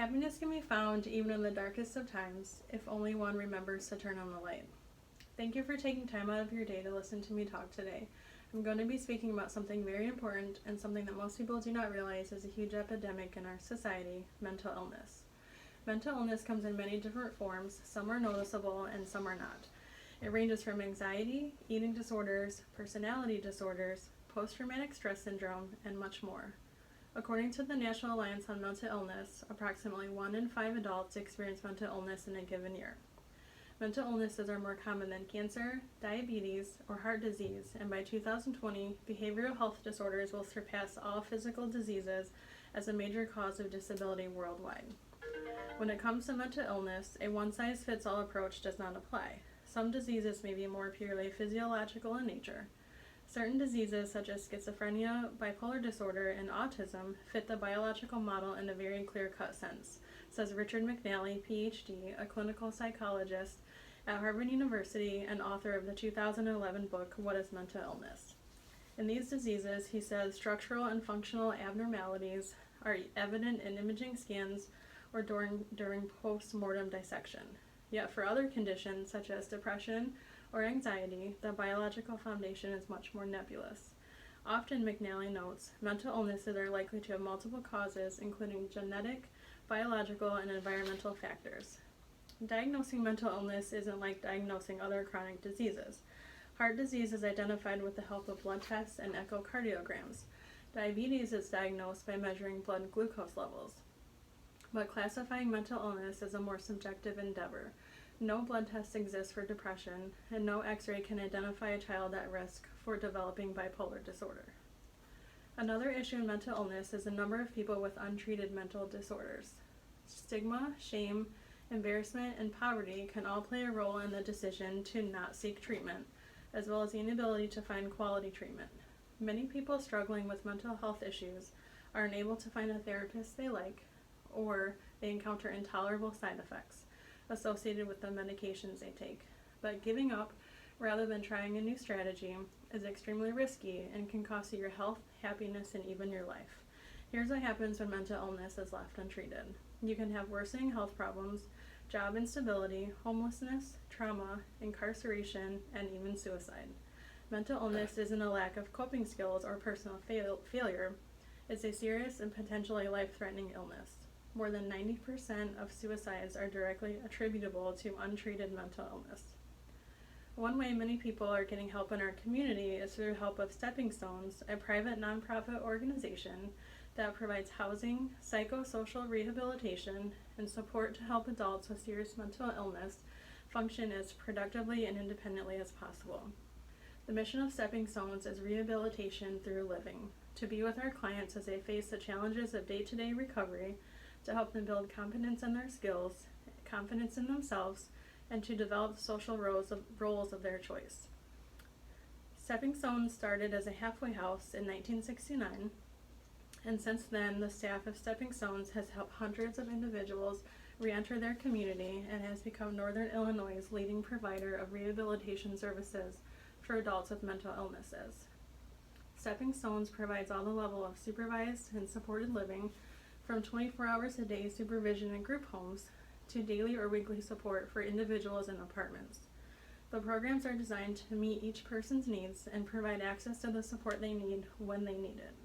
Happiness can be found even in the darkest of times if only one remembers to turn on the light. Thank you for taking time out of your day to listen to me talk today. I'm going to be speaking about something very important and something that most people do not realize is a huge epidemic in our society: mental illness. Mental illness comes in many different forms. Some are noticeable and some are not. It ranges from anxiety, eating disorders, personality disorders, post-traumatic stress syndrome, and much more. According to the National Alliance on Mental Illness, approximately 1 in 5 adults experience mental illness in a given year. Mental illnesses are more common than cancer, diabetes, or heart disease, and by 2020, behavioral health disorders will surpass all physical diseases as a major cause of disability worldwide. When it comes to mental illness, a one-size-fits-all approach does not apply. Some diseases may be more purely physiological in nature. Certain diseases such as schizophrenia, bipolar disorder, and autism fit the biological model in a very clear-cut sense, says Richard McNally, PhD, a clinical psychologist at Harvard University and author of the 2011 book, What is Mental Illness? In these diseases, he says structural and functional abnormalities are evident in imaging scans or during post-mortem dissection. Yet for other conditions such as depression or anxiety, the biological foundation is much more nebulous. Often, McNally notes, mental illnesses are likely to have multiple causes, including genetic, biological, and environmental factors. Diagnosing mental illness isn't like diagnosing other chronic diseases. Heart disease is identified with the help of blood tests and echocardiograms. Diabetes is diagnosed by measuring blood glucose levels. But classifying mental illness is a more subjective endeavor. No blood test exists for depression, and no X-ray can identify a child at risk for developing bipolar disorder. Another issue in mental illness is the number of people with untreated mental disorders. Stigma, shame, embarrassment, and poverty can all play a role in the decision to not seek treatment, as well as the inability to find quality treatment. Many people struggling with mental health issues are unable to find a therapist they like, or they encounter intolerable side effects associated with the medications they take. But giving up, rather than trying a new strategy, is extremely risky and can cost you your health, happiness, and even your life. Here's what happens when mental illness is left untreated. You can have worsening health problems, job instability, homelessness, trauma, incarceration, and even suicide. Mental illness isn't a lack of coping skills or personal failure. It's a serious and potentially life-threatening illness. More than 90% of suicides are directly attributable to untreated mental illness. One way many people are getting help in our community is through the help of Stepping Stones, a private nonprofit organization that provides housing, psychosocial rehabilitation, and support to help adults with serious mental illness function as productively and independently as possible. The mission of Stepping Stones is rehabilitation through living, to be with our clients as they face the challenges of day-to-day recovery, to help them build confidence in their skills, confidence in themselves, and to develop social roles of their choice. Stepping Stones started as a halfway house in 1969, and since then the staff of Stepping Stones has helped hundreds of individuals re-enter their community and has become Northern Illinois' leading provider of rehabilitation services for adults with mental illnesses. Stepping Stones provides all the level of supervised and supported living, from 24 hours a day supervision in group homes to daily or weekly support for individuals in apartments. The programs are designed to meet each person's needs and provide access to the support they need when they need it.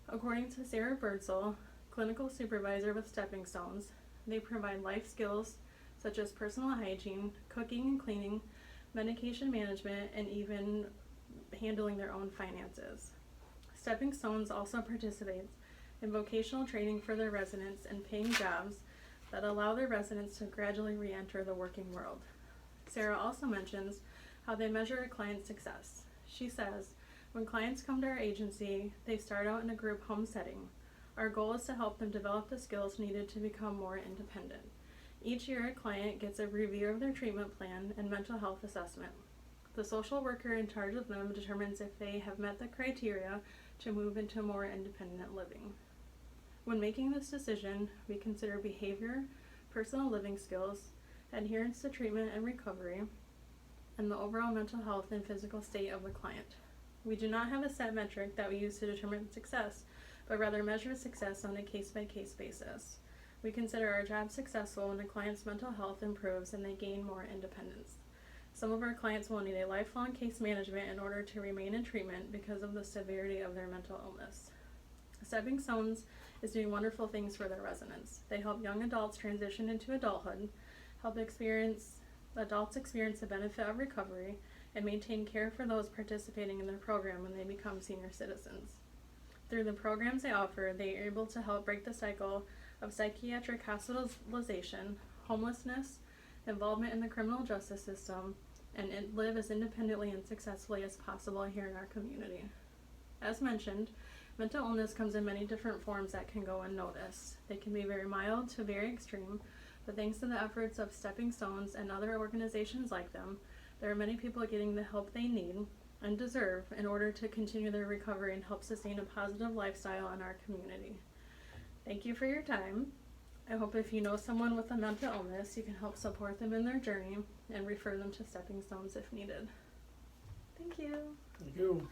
According to Sarah Birdsell, clinical supervisor with Stepping Stones, they provide life skills such as personal hygiene, cooking and cleaning, medication management, and even handling their own finances. Stepping Stones also participates in vocational training for their residents and paying jobs that allow their residents to gradually re-enter the working world. Sarah also mentions how they measure a client's success. She says, when clients come to our agency, they start out in a group home setting. Our goal is to help them develop the skills needed to become more independent. Each year, a client gets a review of their treatment plan and mental health assessment. The social worker in charge of them determines if they have met the criteria to move into more independent living. When making this decision, we consider behavior, personal living skills, adherence to treatment and recovery, and the overall mental health and physical state of the client. We do not have a set metric that we use to determine success, but rather measure success on a case-by-case basis. We consider our job successful when a client's mental health improves and they gain more independence. Some of our clients will need a lifelong case management in order to remain in treatment because of the severity of their mental illness. Stepping Stones is doing wonderful things for their residents. They help young adults transition into adulthood, help adults experience the benefit of recovery, and maintain care for those participating in their program when they become senior citizens. Through the programs they offer, they are able to help break the cycle of psychiatric hospitalization, homelessness, involvement in the criminal justice system, and live as independently and successfully as possible here in our community. As mentioned, mental illness comes in many different forms that can go unnoticed. They can be very mild to very extreme, but thanks to the efforts of Stepping Stones and other organizations like them, there are many people getting the help they need and deserve in order to continue their recovery and help sustain a positive lifestyle in our community. Thank you for your time. I hope if you know someone with a mental illness, you can help support them in their journey and refer them to Stepping Stones if needed. Thank you. Thank you.